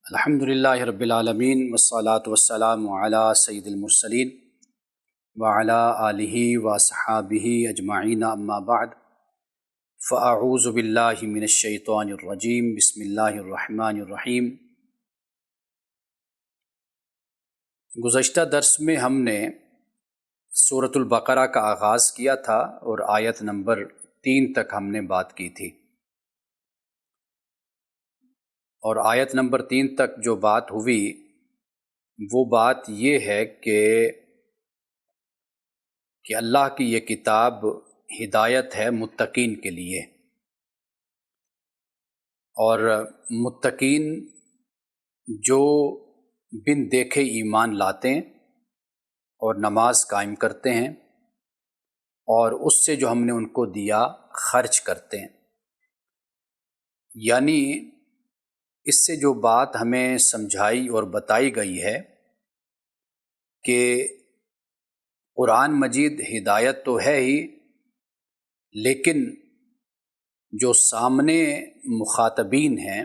الحمدللہ رب العالمین والصلاة والسلام علی سید المرسلین وعلی آلہ وصحابہ اجمعین اما بعد فاعوذ باللہ من الشیطان الرجیم بسم اللہ الرحمن الرحیم۔ گزشتہ درس میں ہم نے سورۃ البقرہ کا آغاز کیا تھا اور آیت نمبر 3 تک ہم نے بات کی تھی، اور آیت نمبر 3 تک جو بات ہوئی وہ بات یہ ہے کہ اللہ کی یہ کتاب ہدایت ہے متقین کے لیے، اور متقین جو بن دیکھے ایمان لاتے ہیں اور نماز قائم کرتے ہیں اور اس سے جو ہم نے ان کو دیا خرچ کرتے ہیں۔ یعنی اس سے جو بات ہمیں سمجھائی اور بتائی گئی ہے کہ قرآن مجید ہدایت تو ہے ہی، لیکن جو سامنے مخاطبین ہیں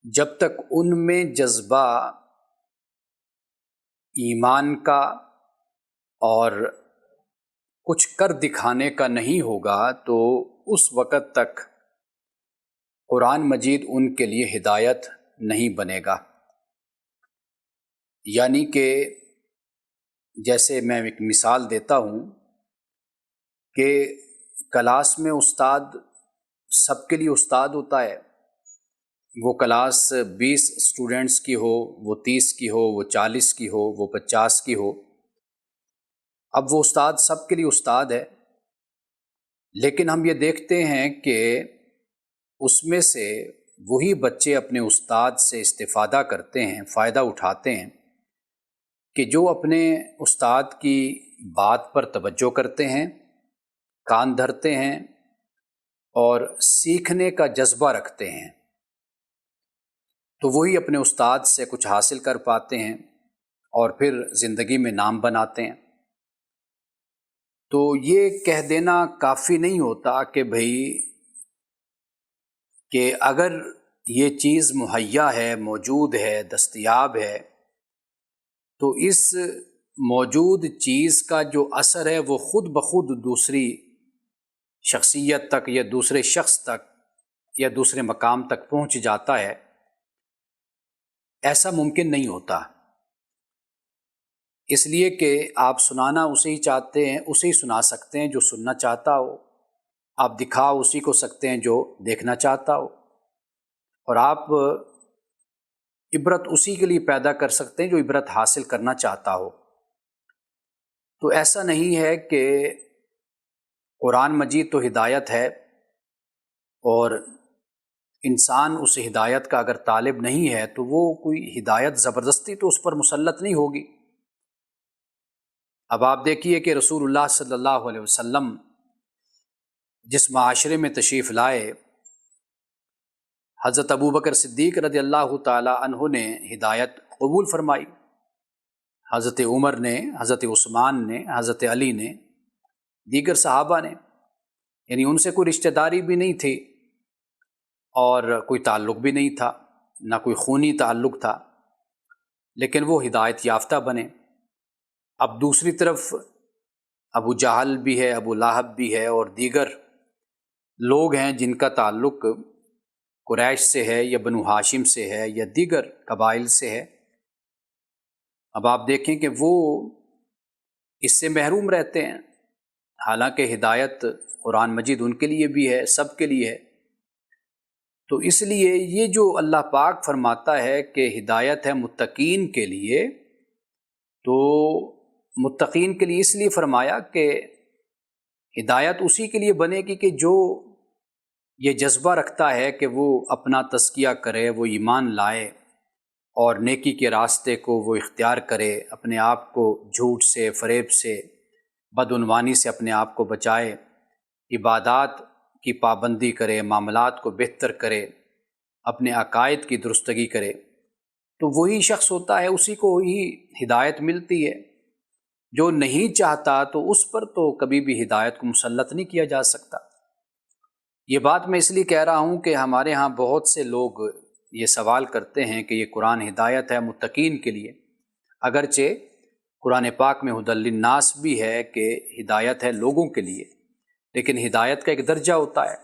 جب تک ان میں جذبہ ایمان کا اور کچھ کر دکھانے کا نہیں ہوگا تو اس وقت تک قرآن مجید ان کے لیے ہدایت نہیں بنے گا۔ یعنی کہ جیسے میں ایک مثال دیتا ہوں کہ کلاس میں استاد سب کے لیے استاد ہوتا ہے، وہ کلاس 20 اسٹوڈنٹس کی ہو، وہ 30 کی ہو، وہ 40 کی ہو، وہ 50 کی ہو، اب وہ استاد سب کے لیے استاد ہے، لیکن ہم یہ دیکھتے ہیں کہ اس میں سے وہی بچے اپنے استاد سے استفادہ کرتے ہیں، فائدہ اٹھاتے ہیں کہ جو اپنے استاد کی بات پر توجہ کرتے ہیں، کان دھرتے ہیں اور سیکھنے کا جذبہ رکھتے ہیں، تو وہی اپنے استاد سے کچھ حاصل کر پاتے ہیں اور پھر زندگی میں نام بناتے ہیں۔ تو یہ کہہ دینا کافی نہیں ہوتا کہ کہ اگر یہ چیز مہیا ہے، موجود ہے، دستیاب ہے، تو اس موجود چیز کا جو اثر ہے وہ خود بخود دوسری شخصیت تک یا دوسرے شخص تک یا دوسرے مقام تک پہنچ جاتا ہے، ایسا ممکن نہیں ہوتا۔ اس لیے کہ آپ سنانا اسے ہی چاہتے ہیں، اسے ہی سنا سکتے ہیں جو سننا چاہتا ہو، آپ دکھا اسی کو سکتے ہیں جو دیکھنا چاہتا ہو، اور آپ عبرت اسی کے لیے پیدا کر سکتے ہیں جو عبرت حاصل کرنا چاہتا ہو۔ تو ایسا نہیں ہے کہ قرآن مجید تو ہدایت ہے اور انسان اس ہدایت کا اگر طالب نہیں ہے تو وہ کوئی ہدایت زبردستی تو اس پر مسلط نہیں ہوگی۔ اب آپ دیکھیے کہ رسول اللہ صلی اللہ علیہ وسلم جس معاشرے میں تشریف لائے، حضرت ابوبکر صدیق رضی اللہ تعالی عنہ نے ہدایت قبول فرمائی، حضرت عمر نے، حضرت عثمان نے، حضرت علی نے، دیگر صحابہ نے، یعنی ان سے کوئی رشتہ داری بھی نہیں تھی اور کوئی تعلق بھی نہیں تھا، نہ کوئی خونی تعلق تھا، لیکن وہ ہدایت یافتہ بنے۔ اب دوسری طرف ابو جہل بھی ہے، ابو لہب بھی ہے، اور دیگر لوگ ہیں جن کا تعلق قریش سے ہے یا بنو ہاشم سے ہے یا دیگر قبائل سے ہے۔ اب آپ دیکھیں کہ وہ اس سے محروم رہتے ہیں، حالانکہ ہدایت قرآن مجید ان کے لیے بھی ہے، سب کے لیے ہے۔ تو اس لیے یہ جو اللہ پاک فرماتا ہے کہ ہدایت ہے متقین کے لیے، تو متقین کے لیے اس لیے فرمایا کہ ہدایت اسی کے لیے بنے گی کہ جو یہ جذبہ رکھتا ہے کہ وہ اپنا تزکیہ کرے، وہ ایمان لائے اور نیکی کے راستے کو وہ اختیار کرے، اپنے آپ کو جھوٹ سے، فریب سے، بدعنوانی سے اپنے آپ کو بچائے، عبادات کی پابندی کرے، معاملات کو بہتر کرے، اپنے عقائد کی درستگی کرے، تو وہی شخص ہوتا ہے، اسی کو ہی ہدایت ملتی ہے۔ جو نہیں چاہتا تو اس پر تو کبھی بھی ہدایت کو مسلط نہیں کیا جا سکتا۔ یہ بات میں اس لیے کہہ رہا ہوں کہ ہمارے ہاں بہت سے لوگ یہ سوال کرتے ہیں کہ یہ قرآن ہدایت ہے متقین کے لیے، اگرچہ قرآن پاک میں ہدی للناس بھی ہے کہ ہدایت ہے لوگوں کے لیے، لیکن ہدایت کا ایک درجہ ہوتا ہے۔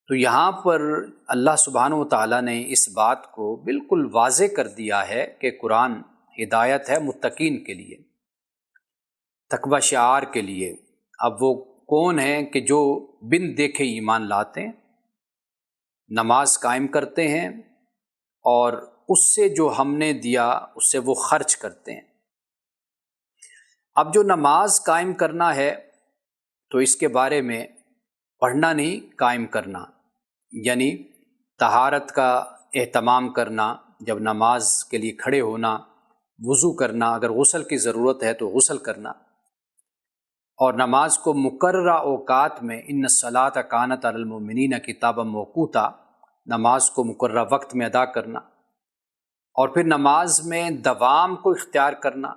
تو یہاں پر اللہ سبحانہ و تعالیٰ نے اس بات کو بالکل واضح کر دیا ہے کہ قرآن ہدایت ہے متقین کے لیے، تقوی شعار کے لیے۔ اب وہ کون ہیں کہ جو بن دیکھے ایمان لاتے ہیں، نماز قائم کرتے ہیں اور اس سے جو ہم نے دیا اس سے وہ خرچ کرتے ہیں۔ اب جو نماز قائم کرنا ہے تو اس کے بارے میں پڑھنا نہیں، قائم کرنا، یعنی طہارت کا اہتمام کرنا، جب نماز کے لیے کھڑے ہونا، وضو کرنا، اگر غسل کی ضرورت ہے تو غسل کرنا، اور نماز کو مقررہ اوقات میں ان الصلاۃ کانت علی المؤمنین کتابا موقوتا، نماز کو مقررہ وقت میں ادا کرنا، اور پھر نماز میں دوام کو اختیار کرنا،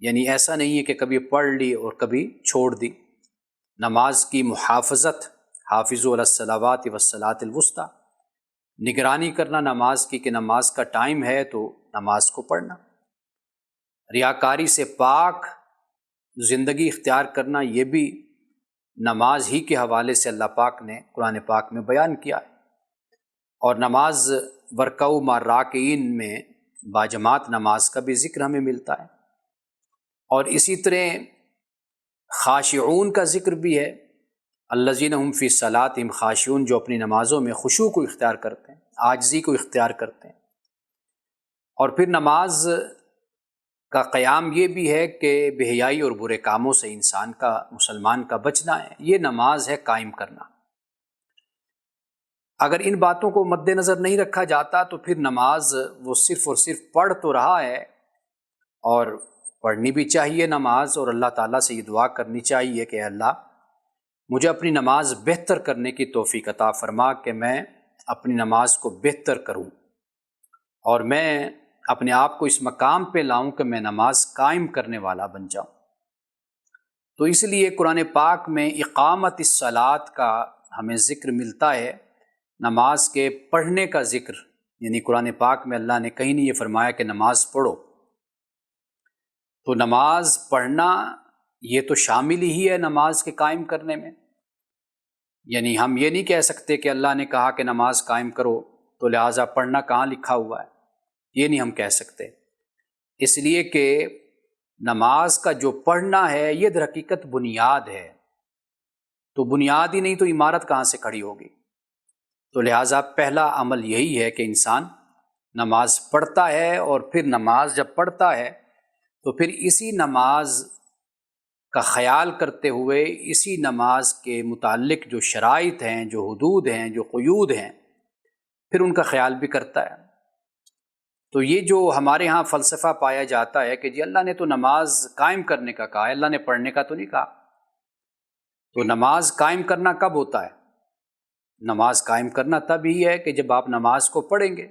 یعنی ایسا نہیں ہے کہ کبھی پڑھ لی اور کبھی چھوڑ دی۔ نماز کی محافظت، حافظوا علی الصلوات والصلاۃ الوسطیٰ، نگرانی کرنا نماز کی کہ نماز کا ٹائم ہے تو نماز کو پڑھنا، ریاکاری سے پاک زندگی اختیار کرنا، یہ بھی نماز ہی کے حوالے سے اللہ پاک نے قرآن پاک میں بیان کیا ہے۔ اور نماز ورکعوا مع الراکعین میں باجماعت نماز کا بھی ذکر ہمیں ملتا ہے، اور اسی طرح خاشعون کا ذکر بھی ہے، الذین هم فی صلاتہم خاشعون، جو اپنی نمازوں میں خشوع کو اختیار کرتے ہیں، عاجزی کو اختیار کرتے ہیں۔ اور پھر نماز کا قیام یہ بھی ہے کہ بے حیائی اور برے کاموں سے انسان کا، مسلمان کا بچنا ہے، یہ نماز ہے قائم کرنا۔ اگر ان باتوں کو مد نظر نہیں رکھا جاتا تو پھر نماز وہ صرف اور صرف پڑھ تو رہا ہے، اور پڑھنی بھی چاہیے نماز، اور اللہ تعالیٰ سے یہ دعا کرنی چاہیے کہ اللہ مجھے اپنی نماز بہتر کرنے کی توفیق عطا فرما کہ میں اپنی نماز کو بہتر کروں، اور میں اپنے آپ کو اس مقام پہ لاؤں کہ میں نماز قائم کرنے والا بن جاؤں۔ تو اس لیے قرآن پاک میں اقامت الصلاۃ کا ہمیں ذکر ملتا ہے، نماز کے پڑھنے کا ذکر، یعنی قرآن پاک میں اللہ نے کہیں نہیں یہ فرمایا کہ نماز پڑھو۔ تو نماز پڑھنا یہ تو شامل ہی ہے نماز کے قائم کرنے میں، یعنی ہم یہ نہیں کہہ سکتے کہ اللہ نے کہا کہ نماز قائم کرو تو لہٰذا پڑھنا کہاں لکھا ہوا ہے، یہ نہیں ہم کہہ سکتے، اس لیے کہ نماز کا جو پڑھنا ہے یہ در حقیقت بنیاد ہے، تو بنیاد ہی نہیں تو عمارت کہاں سے کھڑی ہوگی؟ تو لہٰذا پہلا عمل یہی ہے کہ انسان نماز پڑھتا ہے، اور پھر نماز جب پڑھتا ہے تو پھر اسی نماز کا خیال کرتے ہوئے، اسی نماز کے متعلق جو شرائط ہیں، جو حدود ہیں، جو قیود ہیں، پھر ان کا خیال بھی کرتا ہے۔ تو یہ جو ہمارے ہاں فلسفہ پایا جاتا ہے کہ جی اللہ نے تو نماز قائم کرنے کا کہا ہے، اللہ نے پڑھنے کا تو نہیں کہا، تو نماز قائم کرنا کب ہوتا ہے؟ نماز قائم کرنا تب ہی ہے کہ جب آپ نماز کو پڑھیں گے۔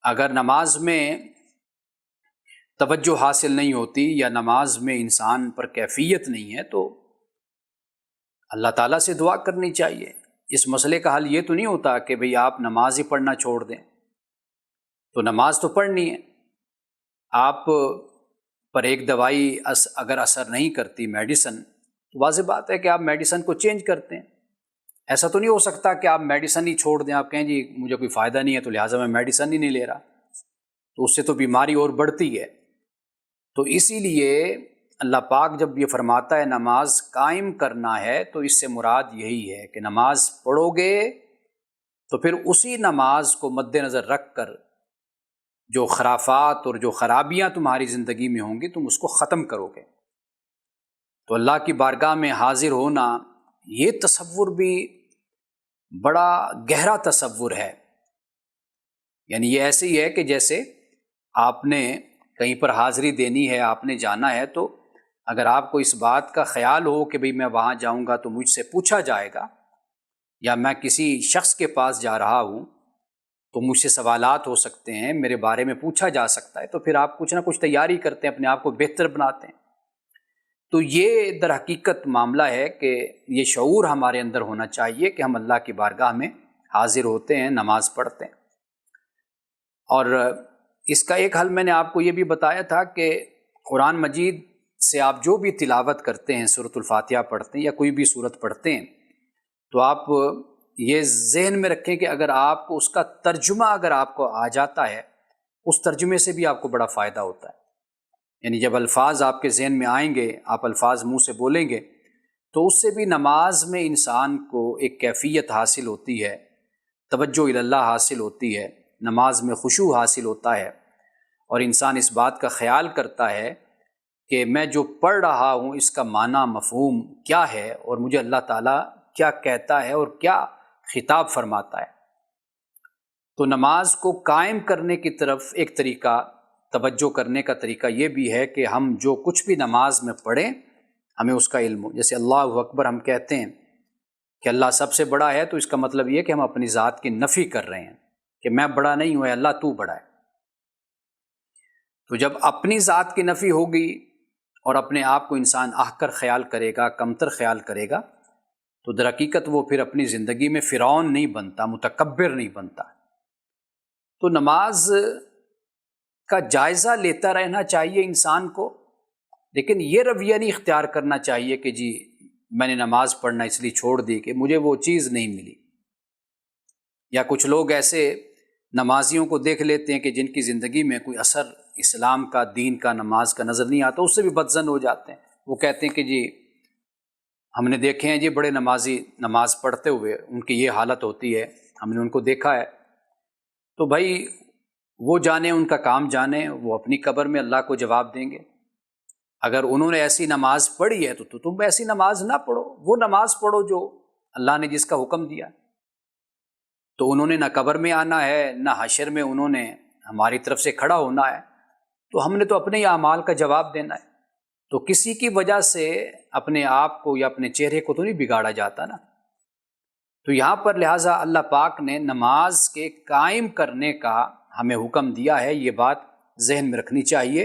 اگر نماز میں توجہ حاصل نہیں ہوتی یا نماز میں انسان پر کیفیت نہیں ہے تو اللہ تعالیٰ سے دعا کرنی چاہیے۔ اس مسئلے کا حل یہ تو نہیں ہوتا کہ بھئی آپ نماز ہی پڑھنا چھوڑ دیں، تو نماز تو پڑھنی ہے۔ آپ پر ایک دوائی اگر اثر نہیں کرتی، میڈیسن، تو واضح بات ہے کہ آپ میڈیسن کو چینج کرتے ہیں۔ ایسا تو نہیں ہو سکتا کہ آپ میڈیسن ہی چھوڑ دیں، آپ کہیں جی مجھے کوئی فائدہ نہیں ہے تو لہٰذا میں میڈیسن ہی نہیں لے رہا، تو اس سے تو بیماری اور بڑھتی ہے۔ تو اسی لیے اللہ پاک جب یہ فرماتا ہے نماز قائم کرنا ہے تو اس سے مراد یہی ہے کہ نماز پڑھو گے تو پھر اسی نماز کو مد نظر رکھ کر جو خرافات اور جو خرابیاں تمہاری زندگی میں ہوں گی تم اس کو ختم کرو گے۔ تو اللہ کی بارگاہ میں حاضر ہونا یہ تصور بھی بڑا گہرا تصور ہے، یعنی یہ ایسے ہی ہے کہ جیسے آپ نے کہیں پر حاضری دینی ہے، آپ نے جانا ہے، تو اگر آپ کو اس بات کا خیال ہو کہ بھئی میں وہاں جاؤں گا تو مجھ سے پوچھا جائے گا، یا میں کسی شخص کے پاس جا رہا ہوں تو مجھ سے سوالات ہو سکتے ہیں، میرے بارے میں پوچھا جا سکتا ہے، تو پھر آپ کچھ نہ کچھ تیاری کرتے ہیں، اپنے آپ کو بہتر بناتے ہیں۔ تو یہ در حقیقت معاملہ ہے کہ یہ شعور ہمارے اندر ہونا چاہیے کہ ہم اللہ کی بارگاہ میں حاضر ہوتے ہیں، نماز پڑھتے ہیں۔ اور اس کا ایک حل میں نے آپ کو یہ بھی بتایا تھا کہ قرآن مجید سے آپ جو بھی تلاوت کرتے ہیں، سورۃ الفاتحہ پڑھتے ہیں یا کوئی بھی سورت پڑھتے ہیں، تو آپ یہ ذہن میں رکھیں کہ اگر آپ کو اس کا ترجمہ اگر آپ کو آ جاتا ہے، اس ترجمے سے بھی آپ کو بڑا فائدہ ہوتا ہے۔ یعنی جب الفاظ آپ کے ذہن میں آئیں گے، آپ الفاظ منہ سے بولیں گے، تو اس سے بھی نماز میں انسان کو ایک کیفیت حاصل ہوتی ہے، توجہ الی اللہ حاصل ہوتی ہے، نماز میں خشوع حاصل ہوتا ہے، اور انسان اس بات کا خیال کرتا ہے کہ میں جو پڑھ رہا ہوں اس کا معنی مفہوم کیا ہے، اور مجھے اللہ تعالیٰ کیا کہتا ہے اور کیا خطاب فرماتا ہے۔ تو نماز کو قائم کرنے کی طرف ایک طریقہ، توجہ کرنے کا طریقہ یہ بھی ہے کہ ہم جو کچھ بھی نماز میں پڑھیں ہمیں اس کا علم ہو۔ جیسے اللہ اکبر ہم کہتے ہیں کہ اللہ سب سے بڑا ہے، تو اس کا مطلب یہ کہ ہم اپنی ذات کی نفی کر رہے ہیں کہ میں بڑا نہیں ہوں، اے اللہ تو بڑا ہے۔ تو جب اپنی ذات کی نفی ہوگی اور اپنے آپ کو انسان احقر خیال کرے گا، کمتر خیال کرے گا، تو در حقیقت وہ پھر اپنی زندگی میں فرعون نہیں بنتا، متکبر نہیں بنتا۔ تو نماز کا جائزہ لیتا رہنا چاہیے انسان کو، لیکن یہ رویہ نہیں اختیار کرنا چاہیے کہ جی میں نے نماز پڑھنا اس لیے چھوڑ دی کہ مجھے وہ چیز نہیں ملی۔ یا کچھ لوگ ایسے نمازیوں کو دیکھ لیتے ہیں کہ جن کی زندگی میں کوئی اثر اسلام کا، دین کا، نماز کا نظر نہیں آتا، اس سے بھی بدظن ہو جاتے ہیں۔ وہ کہتے ہیں کہ جی ہم نے دیکھے ہیں جی بڑے نمازی نماز پڑھتے ہوئے ان کی یہ حالت ہوتی ہے، ہم نے ان کو دیکھا ہے۔ تو بھائی وہ جانے، ان کا کام جانے، وہ اپنی قبر میں اللہ کو جواب دیں گے۔ اگر انہوں نے ایسی نماز پڑھی ہے تو تم ایسی نماز نہ پڑھو، وہ نماز پڑھو جو اللہ نے جس کا حکم دیا۔ تو انہوں نے نہ قبر میں آنا ہے، نہ حشر میں انہوں نے ہماری طرف سے کھڑا ہونا ہے، تو ہم نے تو اپنے ہی اعمال کا جواب دینا ہے۔ تو کسی کی وجہ سے اپنے آپ کو یا اپنے چہرے کو تو نہیں بگاڑا جاتا نا۔ تو یہاں پر لہٰذا اللہ پاک نے نماز کے قائم کرنے کا ہمیں حکم دیا ہے، یہ بات ذہن میں رکھنی چاہیے،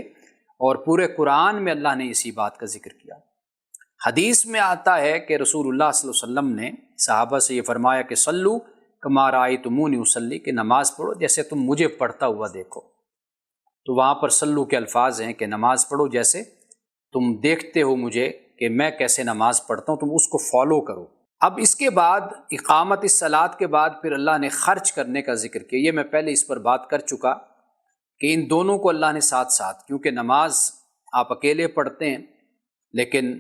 اور پورے قرآن میں اللہ نے اسی بات کا ذکر کیا۔ حدیث میں آتا ہے کہ رسول اللہ صلی اللہ علیہ وسلم نے صحابہ سے یہ فرمایا کہ صلو کما رأیتمونی اصلی، کہ نماز پڑھو جیسے تم مجھے پڑھتا ہوا دیکھو۔ تو وہاں پر صلو کے الفاظ ہیں کہ نماز پڑھو جیسے تم دیکھتے ہو مجھے کہ میں کیسے نماز پڑھتا ہوں، تم اس کو فالو کرو۔ اب اس کے بعد اقامت الصلاۃ کے بعد پھر اللہ نے خرچ کرنے کا ذکر کیا۔ یہ میں پہلے اس پر بات کر چکا کہ ان دونوں کو اللہ نے ساتھ ساتھ، کیونکہ نماز آپ اکیلے پڑھتے ہیں، لیکن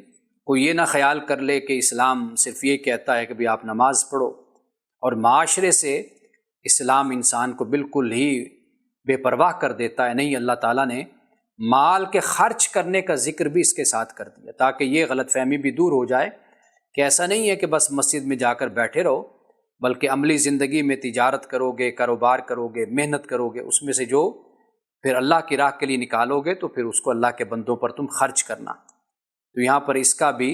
کوئی یہ نہ خیال کر لے کہ اسلام صرف یہ کہتا ہے کہ بھی آپ نماز پڑھو، اور معاشرے سے اسلام انسان کو بالکل ہی بے پرواہ کر دیتا ہے۔ نہیں، اللہ تعالیٰ نے مال کے خرچ کرنے کا ذکر بھی اس کے ساتھ کر دیا، تاکہ یہ غلط فہمی بھی دور ہو جائے کہ ایسا نہیں ہے کہ بس مسجد میں جا کر بیٹھے رہو، بلکہ عملی زندگی میں تجارت کرو گے، کاروبار کرو گے، محنت کرو گے، اس میں سے جو پھر اللہ کی راہ کے لیے نکالو گے تو پھر اس کو اللہ کے بندوں پر تم خرچ کرنا۔ تو یہاں پر اس کا بھی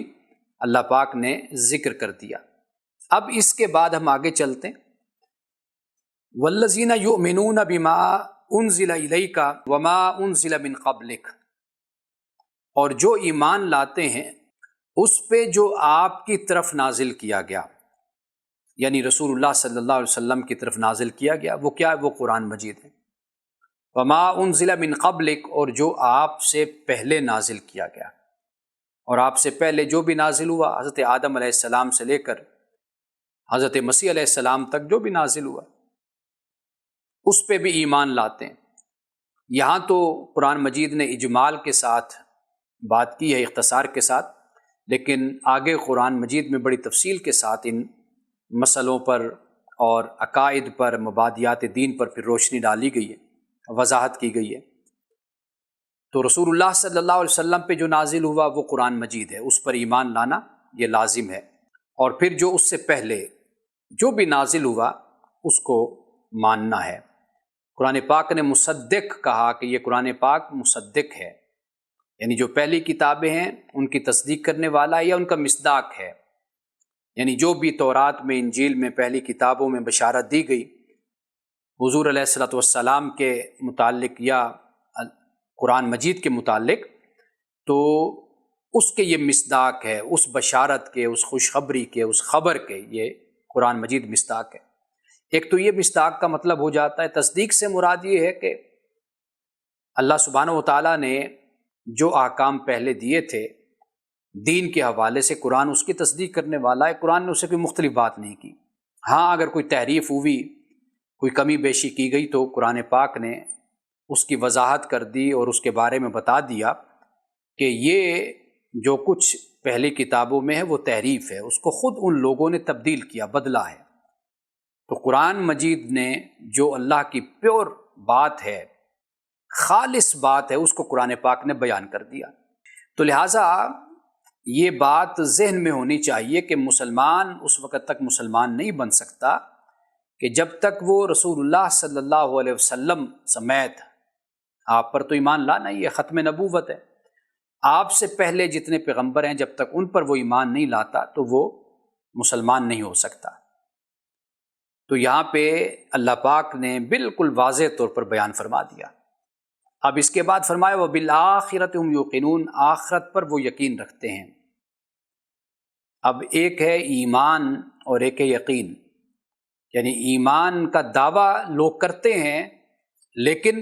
اللہ پاک نے ذکر کر دیا۔ اب اس کے بعد ہم آگے چلتے ہیں۔ والذین یؤمنون بما انزل الیک وما انزل من قبلک، اور جو ایمان لاتے ہیں اس پہ جو آپ کی طرف نازل کیا گیا، یعنی رسول اللہ صلی اللہ علیہ وسلم کی طرف نازل کیا گیا، وہ کیا ہے؟ وہ قرآن مجید ہے۔ وما انزل من قبلک، اور جو آپ سے پہلے نازل کیا گیا، اور آپ سے پہلے جو بھی نازل ہوا، حضرت آدم علیہ السلام سے لے کر حضرت مسیح علیہ السلام تک جو بھی نازل ہوا، اس پہ بھی ایمان لاتے ہیں۔ یہاں تو قرآن مجید نے اجمال کے ساتھ بات کی ہے، اختصار کے ساتھ، لیکن آگے قرآن مجید میں بڑی تفصیل کے ساتھ ان مسئلوں پر اور عقائد پر، مبادیات دین پر پھر روشنی ڈالی گئی ہے، وضاحت کی گئی ہے۔ تو رسول اللہ صلی اللہ علیہ وسلم پہ جو نازل ہوا وہ قرآن مجید ہے، اس پر ایمان لانا یہ لازم ہے، اور پھر جو اس سے پہلے جو بھی نازل ہوا اس کو ماننا ہے۔ قرآن پاک نے مصدق کہا کہ یہ قرآن پاک مصدق ہے، یعنی جو پہلی کتابیں ہیں ان کی تصدیق کرنے والا ہے یا ان کا مصداق ہے، یعنی جو بھی تورات میں، انجیل میں، پہلی کتابوں میں بشارت دی گئی حضور علیہ الصلوۃ والسلام کے متعلق یا قرآن مجید کے متعلق، تو اس کے یہ مصداق ہے، اس بشارت کے، اس خوشخبری کے، اس خبر کے، یہ قرآن مجید مصداق ہے۔ ایک تو یہ مصداق کا مطلب ہو جاتا ہے، تصدیق سے مراد یہ ہے کہ اللہ سبحانہ و تعالیٰ نے جو احکام پہلے دیے تھے دین کے حوالے سے، قرآن اس کی تصدیق کرنے والا ہے، قرآن نے اسے کوئی مختلف بات نہیں کی۔ ہاں اگر کوئی تحریف ہوئی، کوئی کمی بیشی کی گئی تو قرآن پاک نے اس کی وضاحت کر دی اور اس کے بارے میں بتا دیا کہ یہ جو کچھ پہلی کتابوں میں ہے وہ تحریف ہے، اس کو خود ان لوگوں نے تبدیل کیا، بدلا ہے۔ تو قرآن مجید نے جو اللہ کی پیور بات ہے، خالص بات ہے، اس کو قرآن پاک نے بیان کر دیا۔ تو لہٰذا یہ بات ذہن میں ہونی چاہیے کہ مسلمان اس وقت تک مسلمان نہیں بن سکتا کہ جب تک وہ رسول اللہ صلی اللہ علیہ وسلم سمیت، آپ پر تو ایمان لانا ہی ہے، ختم نبوت ہے، آپ سے پہلے جتنے پیغمبر ہیں جب تک ان پر وہ ایمان نہیں لاتا تو وہ مسلمان نہیں ہو سکتا۔ تو یہاں پہ اللہ پاک نے بالکل واضح طور پر بیان فرما دیا۔ اب اس کے بعد فرمایا وَبِالْآخِرَةِ هُمْ يُوقِنُونَ، آخرت پر وہ یقین رکھتے ہیں۔ اب ایک ہے ایمان اور ایک ہے یقین، یعنی ایمان کا دعویٰ لوگ کرتے ہیں لیکن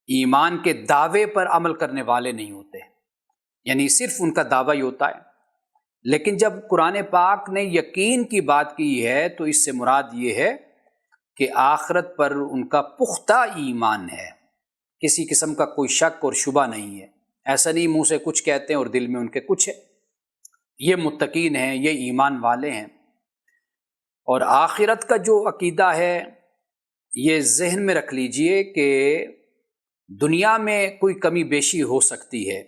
ایمان کے دعوے پر عمل کرنے والے نہیں ہوتے، یعنی صرف ان کا دعویٰ ہی ہوتا ہے۔ لیکن جب قرآن پاک نے یقین کی بات کی ہے تو اس سے مراد یہ ہے کہ آخرت پر ان کا پختہ ایمان ہے، کسی قسم کا کوئی شک اور شبہ نہیں ہے، ایسا نہیں منہ سے کچھ کہتے ہیں اور دل میں ان کے کچھ ہے۔ یہ متقین ہیں، یہ ایمان والے ہیں۔ اور آخرت کا جو عقیدہ ہے یہ ذہن میں رکھ لیجئے کہ دنیا میں کوئی کمی بیشی ہو سکتی ہے،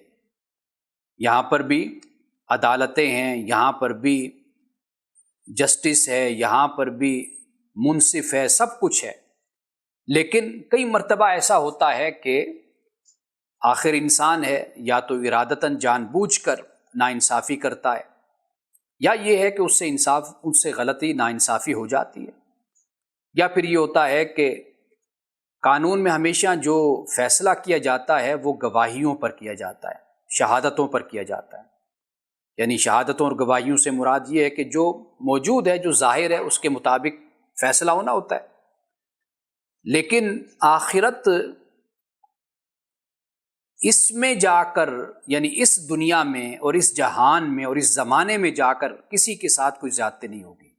یہاں پر بھی عدالتیں ہیں، یہاں پر بھی جسٹس ہے، یہاں پر بھی منصف ہے، سب کچھ ہے، لیکن کئی مرتبہ ایسا ہوتا ہے کہ آخر انسان ہے، یا تو ارادتاً جان بوجھ کر ناانصافی کرتا ہے، یا یہ ہے کہ اس سے غلطی ناانصافی ہو جاتی ہے، یا پھر یہ ہوتا ہے کہ قانون میں ہمیشہ جو فیصلہ کیا جاتا ہے وہ گواہیوں پر کیا جاتا ہے، شہادتوں پر کیا جاتا ہے، یعنی شہادتوں اور گواہیوں سے مراد یہ ہے کہ جو موجود ہے، جو ظاہر ہے، اس کے مطابق فیصلہ ہونا ہوتا ہے۔ لیکن آخرت اس میں جا کر، یعنی اس دنیا میں اور اس جہان میں اور اس زمانے میں جا کر کسی کے ساتھ کوئی زیادتی نہیں ہوگی۔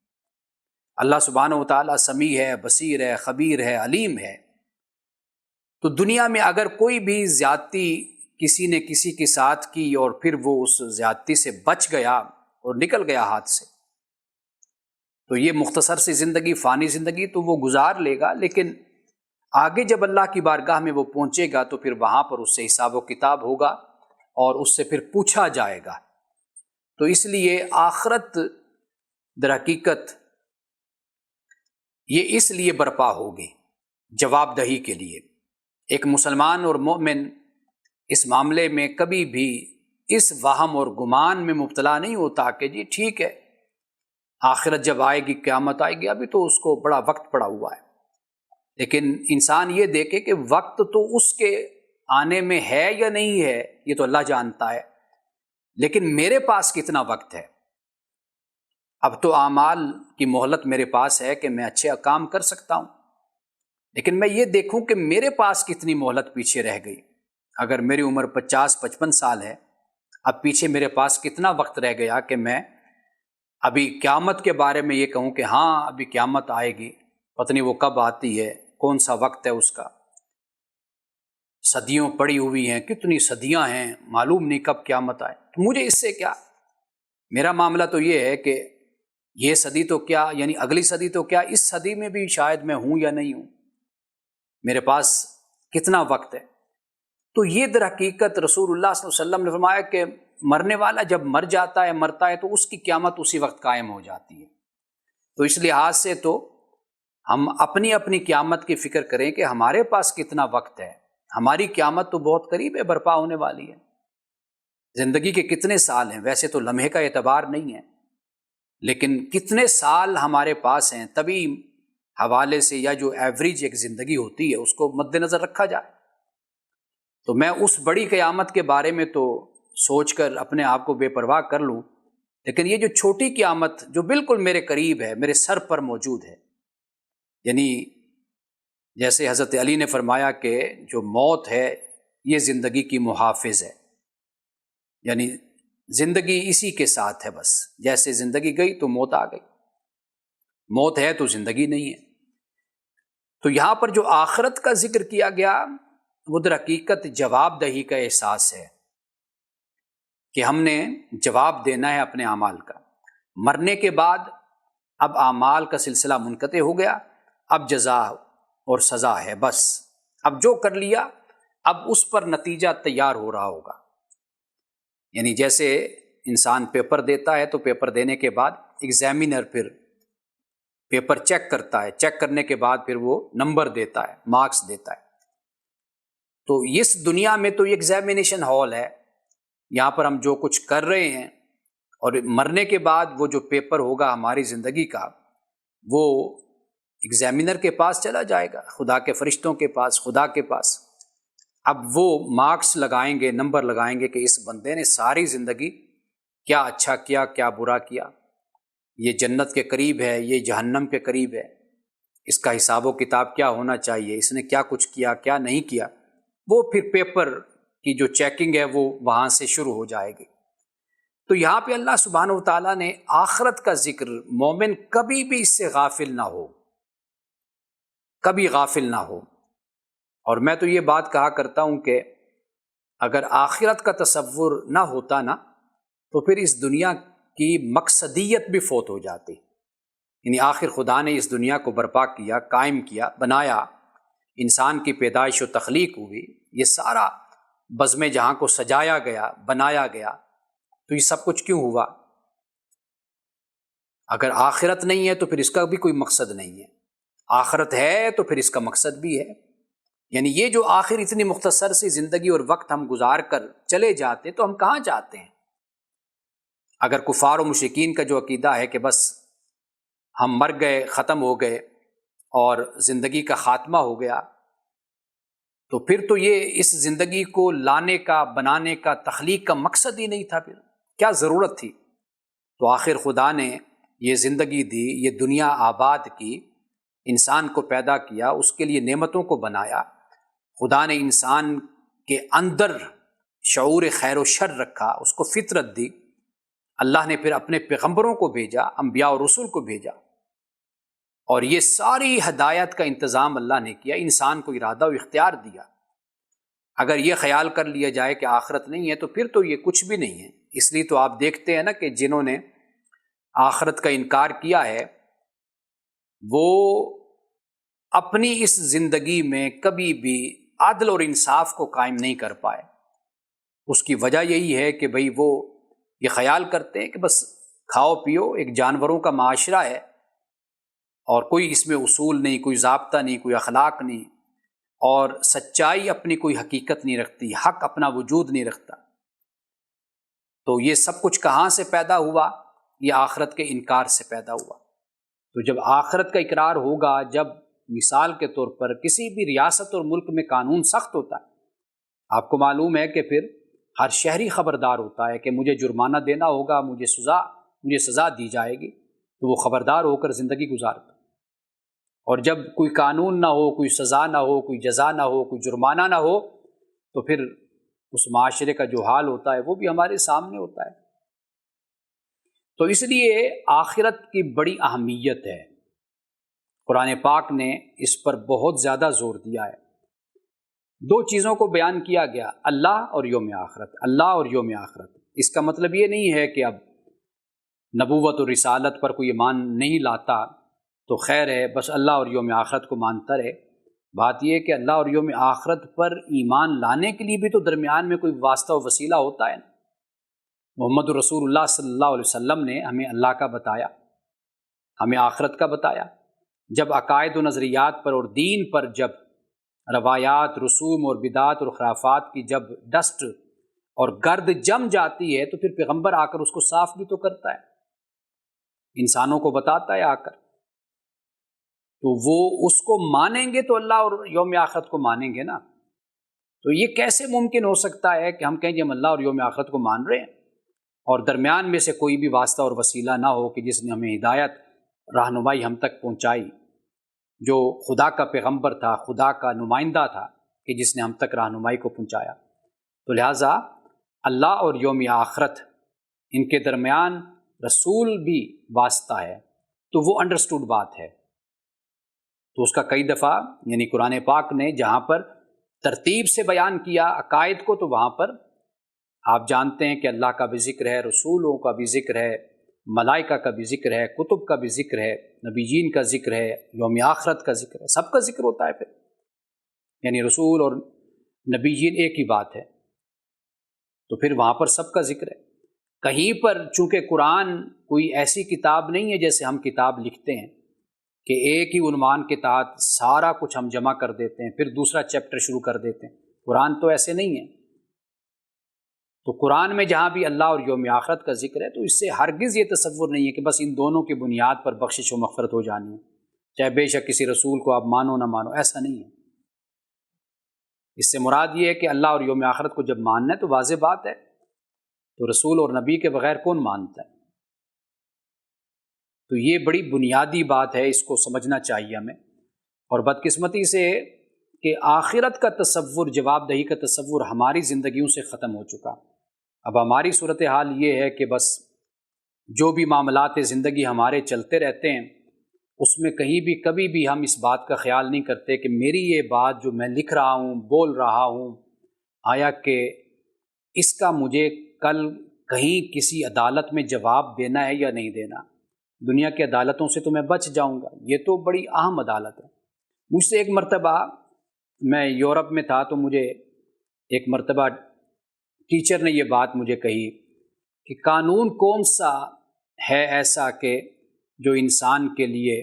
اللہ سبحانہ و تعالیٰ سمیع ہے، بصیر ہے، خبیر ہے، علیم ہے۔ تو دنیا میں اگر کوئی بھی زیادتی کسی نے کسی کے ساتھ کی اور پھر وہ اس زیادتی سے بچ گیا اور نکل گیا ہاتھ سے، تو یہ مختصر سی زندگی، فانی زندگی تو وہ گزار لے گا، لیکن آگے جب اللہ کی بارگاہ میں وہ پہنچے گا تو پھر وہاں پر اس سے حساب و کتاب ہوگا اور اس سے پھر پوچھا جائے گا۔ تو اس لیے آخرت در حقیقت یہ اس لیے برپا ہوگی، جواب دہی کے لیے۔ ایک مسلمان اور مومن اس معاملے میں کبھی بھی اس وہم اور گمان میں مبتلا نہیں ہوتا کہ جی ٹھیک ہے، آخرت جب آئے گی، قیامت آئے گی، ابھی تو اس کو بڑا وقت پڑا ہوا ہے۔ لیکن انسان یہ دیکھے کہ وقت تو اس کے آنے میں ہے یا نہیں ہے، یہ تو اللہ جانتا ہے، لیکن میرے پاس کتنا وقت ہے؟ اب تو اعمال کی مہلت میرے پاس ہے کہ میں اچھے کام کر سکتا ہوں، لیکن میں یہ دیکھوں کہ میرے پاس کتنی مہلت پیچھے رہ گئی۔ اگر میری عمر 50-55 سال ہے، اب پیچھے میرے پاس کتنا وقت رہ گیا کہ میں ابھی قیامت کے بارے میں یہ کہوں کہ ہاں ابھی قیامت آئے گی، پتہ نہیں وہ کب آتی ہے، کون سا وقت ہے اس کا، صدیوں پڑی ہوئی ہیں، کتنی صدیاں ہیں، معلوم نہیں کب قیامت آئے۔ تو مجھے اس سے کیا؟ میرا معاملہ تو یہ ہے کہ یہ صدی تو کیا، یعنی اگلی صدی تو کیا، اس صدی میں بھی شاید میں ہوں یا نہیں ہوں، میرے پاس کتنا وقت ہے۔ تو یہ در حقیقت رسول اللہ صلی اللہ علیہ وسلم نے فرمایا کہ مرنے والا جب مر جاتا ہے، مرتا ہے، تو اس کی قیامت اسی وقت قائم ہو جاتی ہے۔ تو اس لحاظ سے تو ہم اپنی اپنی قیامت کی فکر کریں کہ ہمارے پاس کتنا وقت ہے، ہماری قیامت تو بہت قریب ہے، برپا ہونے والی ہے۔ زندگی کے کتنے سال ہیں؟ ویسے تو لمحے کا اعتبار نہیں ہے، لیکن کتنے سال ہمارے پاس ہیں، تبھی حوالے سے یا جو ایوریج ایک زندگی ہوتی ہے اس کو مد نظر رکھا جائے۔ تو میں اس بڑی قیامت کے بارے میں تو سوچ کر اپنے آپ کو بے پرواہ کر لوں لیکن یہ جو چھوٹی قیامت جو بالکل میرے قریب ہے، میرے سر پر موجود ہے، یعنی جیسے حضرت علی نے فرمایا کہ جو موت ہے یہ زندگی کی محافظ ہے، یعنی زندگی اسی کے ساتھ ہے، بس جیسے زندگی گئی تو موت آ گئی، موت ہے تو زندگی نہیں ہے۔ تو یہاں پر جو آخرت کا ذکر کیا گیا وہ در حقیقت جواب دہی کا احساس ہے کہ ہم نے جواب دینا ہے اپنے اعمال کا۔ مرنے کے بعد اب اعمال کا سلسلہ منقطع ہو گیا، اب جزا اور سزا ہے، بس اب جو کر لیا اب اس پر نتیجہ تیار ہو رہا ہوگا۔ یعنی جیسے انسان پیپر دیتا ہے تو پیپر دینے کے بعد ایگزامینر پھر پیپر چیک کرتا ہے، چیک کرنے کے بعد پھر وہ نمبر دیتا ہے، مارکس دیتا ہے۔ تو اس دنیا میں تو یہ ایگزامینیشن ہال ہے، یہاں پر ہم جو کچھ کر رہے ہیں، اور مرنے کے بعد وہ جو پیپر ہوگا ہماری زندگی کا وہ ایگزامینر کے پاس چلا جائے گا، خدا کے فرشتوں کے پاس، خدا کے پاس۔ اب وہ مارکس لگائیں گے، نمبر لگائیں گے کہ اس بندے نے ساری زندگی کیا اچھا کیا، کیا برا کیا، یہ جنت کے قریب ہے، یہ جہنم کے قریب ہے، اس کا حساب و کتاب کیا ہونا چاہیے، اس نے کیا کچھ کیا، کیا نہیں کیا۔ وہ پھر پیپر کی جو چیکنگ ہے وہ وہاں سے شروع ہو جائے گی۔ تو یہاں پہ اللہ سبحانہ و تعالیٰ نے آخرت کا ذکر، مومن کبھی بھی اس سے غافل نہ ہو، کبھی غافل نہ ہو۔ اور میں تو یہ بات کہا کرتا ہوں کہ اگر آخرت کا تصور نہ ہوتا نا تو پھر اس دنیا کی مقصدیت بھی فوت ہو جاتی۔ یعنی آخر خدا نے اس دنیا کو برپا کیا، قائم کیا، بنایا، انسان کی پیدائش و تخلیق ہوئی، یہ سارا بزم جہاں کو سجایا گیا، بنایا گیا، تو یہ سب کچھ کیوں ہوا؟ اگر آخرت نہیں ہے تو پھر اس کا بھی کوئی مقصد نہیں ہے، آخرت ہے تو پھر اس کا مقصد بھی ہے۔ یعنی یہ جو آخر اتنی مختصر سی زندگی اور وقت ہم گزار کر چلے جاتے تو ہم کہاں جاتے ہیں؟ اگر کفار و مشرکین کا جو عقیدہ ہے کہ بس ہم مر گئے، ختم ہو گئے اور زندگی کا خاتمہ ہو گیا، تو پھر تو یہ اس زندگی کو لانے کا، بنانے کا، تخلیق کا مقصد ہی نہیں تھا، پھر کیا ضرورت تھی؟ تو آخر خدا نے یہ زندگی دی، یہ دنیا آباد کی، انسان کو پیدا کیا، اس کے لیے نعمتوں کو بنایا، خدا نے انسان کے اندر شعور خیر و شر رکھا، اس کو فطرت دی، اللہ نے پھر اپنے پیغمبروں کو بھیجا، انبیاء اور رسول کو بھیجا، اور یہ ساری ہدایت کا انتظام اللہ نے کیا، انسان کو ارادہ و اختیار دیا۔ اگر یہ خیال کر لیا جائے کہ آخرت نہیں ہے تو پھر تو یہ کچھ بھی نہیں ہے۔ اس لیے تو آپ دیکھتے ہیں نا کہ جنہوں نے آخرت کا انکار کیا ہے وہ اپنی اس زندگی میں کبھی بھی عدل اور انصاف کو قائم نہیں کر پائے۔ اس کی وجہ یہی ہے کہ بھئی وہ یہ خیال کرتے ہیں کہ بس کھاؤ پیو، ایک جانوروں کا معاشرہ ہے اور کوئی اس میں اصول نہیں، کوئی ضابطہ نہیں، کوئی اخلاق نہیں، اور سچائی اپنی کوئی حقیقت نہیں رکھتی، حق اپنا وجود نہیں رکھتا۔ تو یہ سب کچھ کہاں سے پیدا ہوا؟ یہ آخرت کے انکار سے پیدا ہوا۔ تو جب آخرت کا اقرار ہوگا، جب مثال کے طور پر کسی بھی ریاست اور ملک میں قانون سخت ہوتا ہے، آپ کو معلوم ہے کہ پھر ہر شہری خبردار ہوتا ہے کہ مجھے جرمانہ دینا ہوگا، مجھے سزا دی جائے گی، تو وہ خبردار ہو کر زندگی گزارتا۔ اور جب کوئی قانون نہ ہو، کوئی سزا نہ ہو، کوئی جزا نہ ہو، کوئی جرمانہ نہ ہو، تو پھر اس معاشرے کا جو حال ہوتا ہے وہ بھی ہمارے سامنے ہوتا ہے۔ تو اس لیے آخرت کی بڑی اہمیت ہے، قرآن پاک نے اس پر بہت زیادہ زور دیا ہے۔ دو چیزوں کو بیان کیا گیا، اللہ اور یوم آخرت، اللہ اور یوم آخرت۔ اس کا مطلب یہ نہیں ہے کہ اب نبوت اور رسالت پر کوئی ایمان نہیں لاتا تو خیر ہے، بس اللہ اور یوم آخرت کو مانتا رہے۔ بات یہ ہے کہ اللہ اور یوم آخرت پر ایمان لانے کے لیے بھی تو درمیان میں کوئی واسطہ و وسیلہ ہوتا ہے نا۔ محمد رسول اللہ صلی اللہ علیہ وسلم نے ہمیں اللہ کا بتایا، ہمیں آخرت کا بتایا۔ جب عقائد و نظریات پر اور دین پر جب روایات، رسوم اور بدعات اور خرافات کی جب ڈسٹ اور گرد جم جاتی ہے تو پھر پیغمبر آ کر اس کو صاف بھی تو کرتا ہے، انسانوں کو بتاتا ہے آ کر۔ تو وہ اس کو مانیں گے تو اللہ اور یوم آخرت کو مانیں گے نا۔ تو یہ کیسے ممکن ہو سکتا ہے کہ ہم کہیں کہ ہم اللہ اور یوم آخرت کو مان رہے ہیں اور درمیان میں سے کوئی بھی واسطہ اور وسیلہ نہ ہو کہ جس نے ہمیں ہدایت رہنمائی ہم تک پہنچائی، جو خدا کا پیغمبر تھا، خدا کا نمائندہ تھا کہ جس نے ہم تک رہنمائی کو پہنچایا۔ تو لہٰذا اللہ اور یوم آخرت، ان کے درمیان رسول بھی واسطہ ہے، تو وہ انڈرسٹوڈ بات ہے۔ تو اس کا کئی دفعہ یعنی قرآن پاک نے جہاں پر ترتیب سے بیان کیا عقائد کو، تو وہاں پر آپ جانتے ہیں کہ اللہ کا بھی ذکر ہے، رسولوں کا بھی ذکر ہے، ملائکہ کا بھی ذکر ہے، کتب کا بھی ذکر ہے، نبیین کا ذکر ہے، یوم آخرت کا ذکر ہے، سب کا ذکر ہوتا ہے پھر، یعنی رسول اور نبیین ایک ہی بات ہے، تو پھر وہاں پر سب کا ذکر ہے۔ کہیں پر چونکہ قرآن کوئی ایسی کتاب نہیں ہے جیسے ہم کتاب لکھتے ہیں کہ ایک ہی عنوان کے تحت سارا کچھ ہم جمع کر دیتے ہیں پھر دوسرا چیپٹر شروع کر دیتے ہیں، قرآن تو ایسے نہیں ہے۔ تو قرآن میں جہاں بھی اللہ اور یوم آخرت کا ذکر ہے تو اس سے ہرگز یہ تصور نہیں ہے کہ بس ان دونوں کی بنیاد پر بخشش و مغفرت ہو جانی ہے، چاہے بے شک کسی رسول کو آپ مانو نہ مانو، ایسا نہیں ہے۔ اس سے مراد یہ ہے کہ اللہ اور یوم آخرت کو جب ماننا ہے تو واضح بات ہے، تو رسول اور نبی کے بغیر کون مانتا ہے؟ تو یہ بڑی بنیادی بات ہے، اس کو سمجھنا چاہیے ہمیں۔ اور بدقسمتی سے کہ آخرت کا تصور، جواب دہی کا تصور ہماری زندگیوں سے ختم ہو چکا۔ اب ہماری صورتحال یہ ہے کہ بس جو بھی معاملات زندگی ہمارے چلتے رہتے ہیں، اس میں کہیں بھی کبھی بھی ہم اس بات کا خیال نہیں کرتے کہ میری یہ بات جو میں لکھ رہا ہوں، بول رہا ہوں، آیا کہ اس کا مجھے کل کہیں کسی عدالت میں جواب دینا ہے یا نہیں دینا۔ دنیا کی عدالتوں سے تو میں بچ جاؤں گا، یہ تو بڑی اہم عدالت ہے۔ مجھ سے ایک مرتبہ، میں یورپ میں تھا تو مجھے ایک مرتبہ ٹیچر نے یہ بات مجھے کہی کہ قانون کون سا ہے ایسا کہ جو انسان کے لیے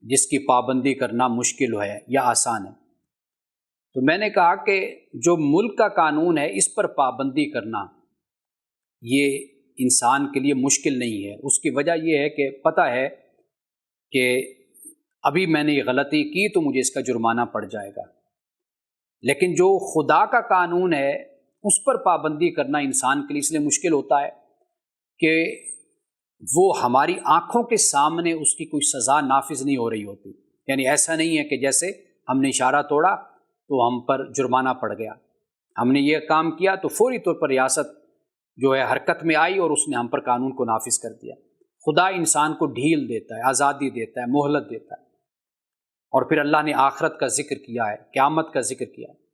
جس کی پابندی کرنا مشکل ہے یا آسان ہے؟ تو میں نے کہا کہ جو ملک کا قانون ہے اس پر پابندی کرنا یہ انسان کے لیے مشکل نہیں ہے۔ اس کی وجہ یہ ہے کہ پتہ ہے کہ ابھی میں نے یہ غلطی کی تو مجھے اس کا جرمانہ پڑ جائے گا، لیکن جو خدا کا قانون ہے اس پر پابندی کرنا انسان کے لیے اس لیے مشکل ہوتا ہے کہ وہ ہماری آنکھوں کے سامنے اس کی کوئی سزا نافذ نہیں ہو رہی ہوتی۔ یعنی ایسا نہیں ہے کہ جیسے ہم نے اشارہ توڑا تو ہم پر جرمانہ پڑ گیا، ہم نے یہ کام کیا تو فوری طور پر ریاست جو ہے حرکت میں آئی اور اس نے ہم پر قانون کو نافذ کر دیا۔ خدا انسان کو ڈھیل دیتا ہے، آزادی دیتا ہے، مہلت دیتا ہے۔ اور پھر اللہ نے آخرت کا ذکر کیا ہے، قیامت کا ذکر کیا ہے،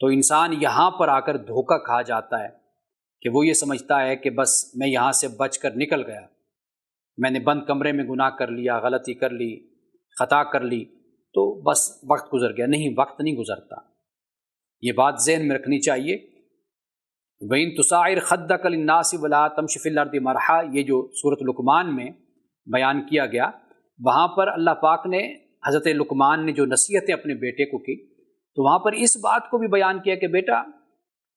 تو انسان یہاں پر آ کر دھوکہ کھا جاتا ہے کہ وہ یہ سمجھتا ہے کہ بس میں یہاں سے بچ کر نکل گیا، میں نے بند کمرے میں گناہ کر لیا، غلطی کر لی، خطا کر لی تو بس وقت گزر گیا۔ نہیں، وقت نہیں گزرتا، یہ بات ذہن میں رکھنی چاہیے۔ وَإِن تُسَعِّرْ خَدَّكَ لِلنَّاسِ وَلَا تَمْشِ فِي الْأَرْضِ مَرْحًا، یہ جو سورۃ لقمان میں بیان کیا گیا، وہاں پر اللہ پاک نے حضرت لقمان نے جو نصیحتیں اپنے بیٹے کو کی تو وہاں پر اس بات کو بھی بیان کیا کہ بیٹا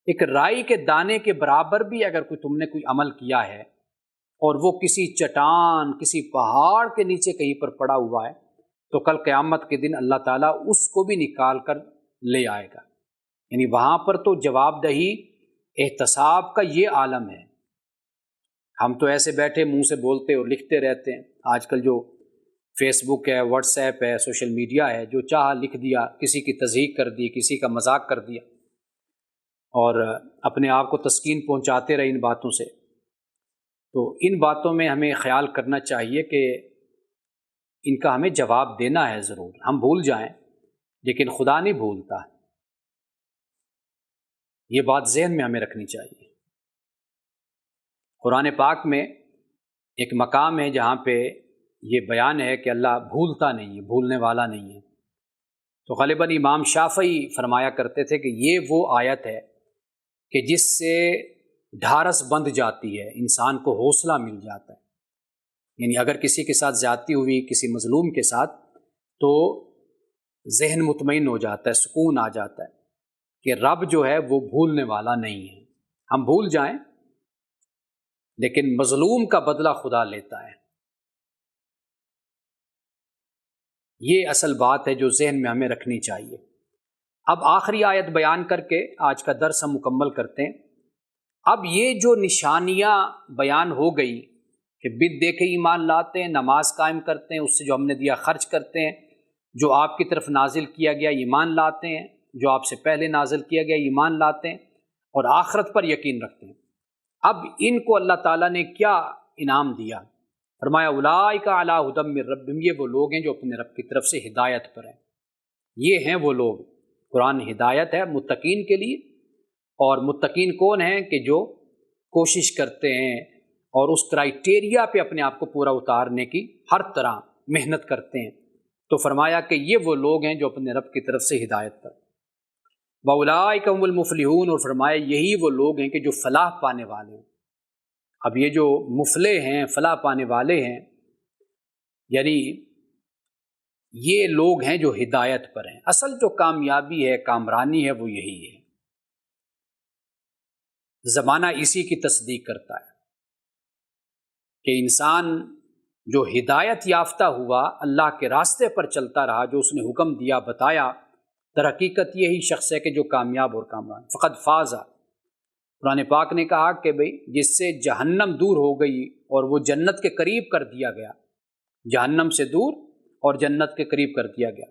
ایک رائی کے دانے کے برابر بھی اگر تم نے کوئی عمل کیا ہے اور وہ کسی چٹان، کسی پہاڑ کے نیچے کہیں پر پڑا ہوا ہے تو کل قیامت کے دن اللہ تعالیٰ اس کو بھی نکال کر لے آئے گا۔ یعنی وہاں پر تو جواب دہی احتساب کا یہ عالم ہے۔ ہم تو ایسے بیٹھے منہ سے بولتے اور لکھتے رہتے ہیں۔ آج کل جو فیس بک ہے، واٹس ایپ ہے، سوشل میڈیا ہے، جو چاہا لکھ دیا، کسی کی تضحیک کر دی، کسی کا مذاق کر دیا اور اپنے آپ کو تسکین پہنچاتے رہے ان باتوں سے۔ تو ان باتوں میں ہمیں خیال کرنا چاہیے کہ ان کا ہمیں جواب دینا ہے ضرور۔ ہم بھول جائیں لیکن خدا نہیں بھولتا، یہ بات ذہن میں ہمیں رکھنی چاہیے۔ قرآن پاک میں ایک مقام ہے جہاں پہ یہ بیان ہے کہ اللہ بھولتا نہیں ہے، بھولنے والا نہیں ہے۔ تو غالباً امام شافعی فرمایا کرتے تھے کہ یہ وہ آیت ہے کہ جس سے ڈھارس بندھ جاتی ہے، انسان کو حوصلہ مل جاتا ہے۔ یعنی اگر کسی کے ساتھ زیادتی ہوئی، کسی مظلوم کے ساتھ، تو ذہن مطمئن ہو جاتا ہے، سکون آ جاتا ہے کہ رب جو ہے وہ بھولنے والا نہیں ہے۔ ہم بھول جائیں لیکن مظلوم کا بدلہ خدا لیتا ہے۔ یہ اصل بات ہے جو ذہن میں ہمیں رکھنی چاہیے۔ اب آخری آیت بیان کر کے آج کا درس ہم مکمل کرتے ہیں۔ اب یہ جو نشانیاں بیان ہو گئی کہ بت دیکھے ایمان لاتے ہیں، نماز قائم کرتے ہیں، اس سے جو ہم نے دیا خرچ کرتے ہیں، جو آپ کی طرف نازل کیا گیا ایمان لاتے ہیں، جو آپ سے پہلے نازل کیا گیا ایمان لاتے ہیں، اور آخرت پر یقین رکھتے ہیں۔ اب ان کو اللہ تعالیٰ نے کیا انعام دیا؟ فرمایا اولئک علی ھدی من ربہم، یہ وہ لوگ ہیں جو اپنے رب کی طرف سے ہدایت پر ہیں۔ یہ ہیں وہ لوگ، قرآن ہدایت ہے متقین کے لیے، اور متقین کون ہیں؟ کہ جو کوشش کرتے ہیں اور اس کرائیٹیریا پہ اپنے آپ کو پورا اتارنے کی ہر طرح محنت کرتے ہیں۔ تو فرمایا کہ یہ وہ لوگ ہیں جو اپنے رب کی طرف سے ہدایت پر۔ وَأُولَٰئِکَ هُمُ الْمُفْلِحُونَ، اور فرمایا یہی وہ لوگ ہیں کہ جو فلاح پانے والے ہیں۔ اب یہ جو مفلح ہیں، فلاح پانے والے ہیں، یعنی یہ لوگ ہیں جو ہدایت پر ہیں۔ اصل جو کامیابی ہے، کامرانی ہے، وہ یہی ہے۔ زمانہ اسی کی تصدیق کرتا ہے کہ انسان جو ہدایت یافتہ ہوا، اللہ کے راستے پر چلتا رہا، جو اس نے حکم دیا بتایا، در حقیقت یہی شخص ہے کہ جو کامیاب اور کامران۔ فقد فاز، قرآن پاک نے کہا کہ بھئی جس سے جہنم دور ہو گئی اور وہ جنت کے قریب کر دیا گیا، جہنم سے دور اور جنت کے قریب کر دیا گیا،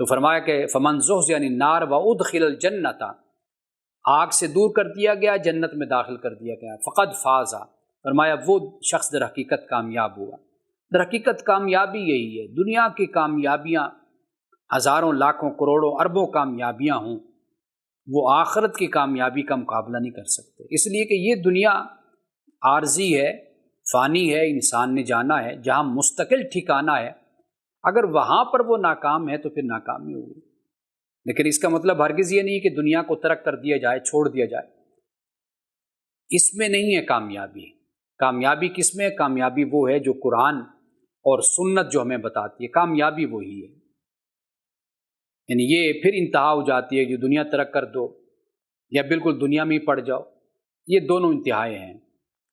تو فرمایا کہ فمن زحزح عن النار وادخل الجنۃ، آگ سے دور کر دیا گیا، جنت میں داخل کر دیا گیا، فقد فاز، فرمایا وہ شخص در حقیقت کامیاب ہوا۔ در حقیقت کامیابی یہی ہے۔ دنیا کی کامیابیاں ہزاروں لاکھوں کروڑوں اربوں کامیابیاں ہوں، وہ آخرت کی کامیابی کا مقابلہ نہیں کر سکتے، اس لیے کہ یہ دنیا عارضی ہے، فانی ہے، انسان نے جانا ہے، جہاں مستقل ٹھکانہ ہے۔ اگر وہاں پر وہ ناکام ہے تو پھر ناکامی ہوگی، لیکن اس کا مطلب ہرگز یہ نہیں کہ دنیا کو ترک کر دیا جائے، چھوڑ دیا جائے۔ اس میں نہیں ہے کامیابی۔ کامیابی کس میں ہے؟ کامیابی وہ ہے جو قرآن اور سنت جو ہمیں بتاتی ہے، کامیابی وہی ہے۔ یعنی یہ پھر انتہا ہو جاتی ہے کہ دنیا ترک کر دو یا بالکل دنیا میں ہی پڑ جاؤ، یہ دونوں انتہائیں ہیں۔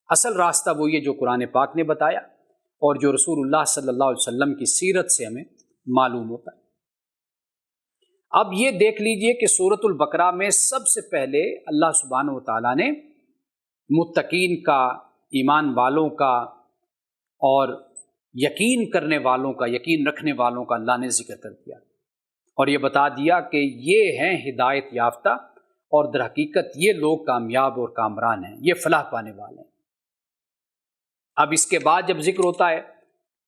اصل راستہ وہی ہے جو قرآن پاک نے بتایا اور جو رسول اللہ صلی اللہ علیہ وسلم کی سیرت سے ہمیں معلوم ہوتا ہے۔ اب یہ دیکھ لیجئے کہ سورۃ البقرہ میں سب سے پہلے اللہ سبحانہ و تعالیٰ نے متقین کا، ایمان والوں کا اور یقین کرنے والوں کا، یقین رکھنے والوں کا اللہ نے ذکر کر دیا، اور یہ بتا دیا کہ یہ ہیں ہدایت یافتہ، اور در حقیقت یہ لوگ کامیاب اور کامران ہیں، یہ فلاح پانے والے ہیں۔ اب اس کے بعد جب ذکر ہوتا ہے،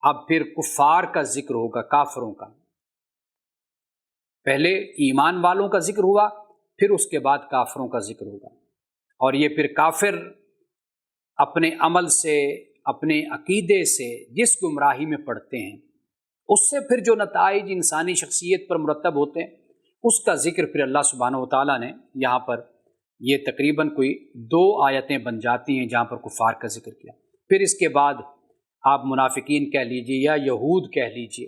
اب پھر کفار کا ذکر ہوگا، کافروں کا۔ پہلے ایمان والوں کا ذکر ہوا، پھر اس کے بعد کافروں کا ذکر ہوگا، اور یہ پھر کافر اپنے عمل سے، اپنے عقیدے سے جس گمراہی میں پڑتے ہیں، اس سے پھر جو نتائج انسانی شخصیت پر مرتب ہوتے ہیں، اس کا ذکر پھر اللہ سبحانہ و تعالیٰ نے یہاں پر، یہ تقریباً کوئی 2 آیتیں بن جاتی ہیں جہاں پر کفار کا ذکر کیا۔ پھر اس کے بعد آپ منافقین کہہ لیجئے یا یہود کہہ لیجئے،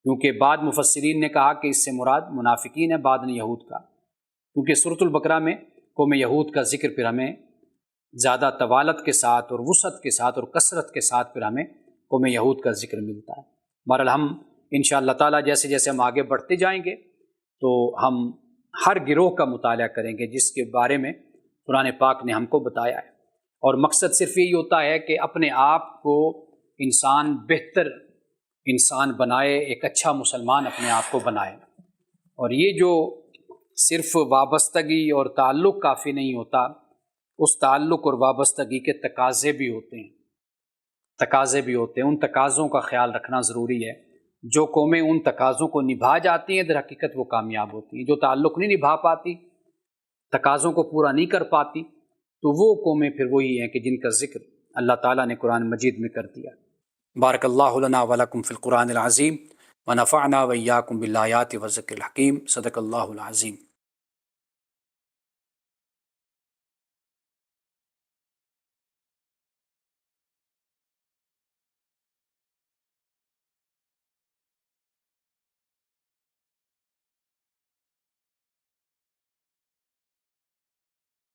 کیونکہ بعد مفسرین نے کہا کہ اس سے مراد منافقین ہے، بعد نے یہود کا، کیونکہ سورۃ البقرہ میں قوم یہود کا ذکر پھر ہمیں زیادہ طوالت کے ساتھ اور وسعت کے ساتھ اور کثرت کے ساتھ پھر ہمیں قوم یہود کا ذکر ملتا ہے۔ بہرحال ہم انشاءاللہ تعالیٰ جیسے جیسے ہم آگے بڑھتے جائیں گے تو ہم ہر گروہ کا مطالعہ کریں گے جس کے بارے میں قرآن پاک نے ہم کو بتایا ہے، اور مقصد صرف یہی ہوتا ہے کہ اپنے آپ کو انسان بہتر انسان بنائے، ایک اچھا مسلمان اپنے آپ کو بنائے۔ اور یہ جو صرف وابستگی اور تعلق کافی نہیں ہوتا، اس تعلق اور وابستگی کے تقاضے بھی ہوتے ہیں، ان تقاضوں کا خیال رکھنا ضروری ہے۔ جو قومیں ان تقاضوں کو نبھا جاتی ہیں در حقیقت وہ کامیاب ہوتی ہیں، جو تعلق نہیں نبھا پاتی، تقاضوں کو پورا نہیں کر پاتی، تو وہ قومیں پھر وہی ہیں کہ جن کا ذکر اللہ تعالیٰ نے قرآن مجید میں کر دیا۔ بارک اللہ لنا ولکم فی القرآن العظیم ونفعنا وإیاکم بالآیات والذکر الحکیم، صدق اللہ العظیم۔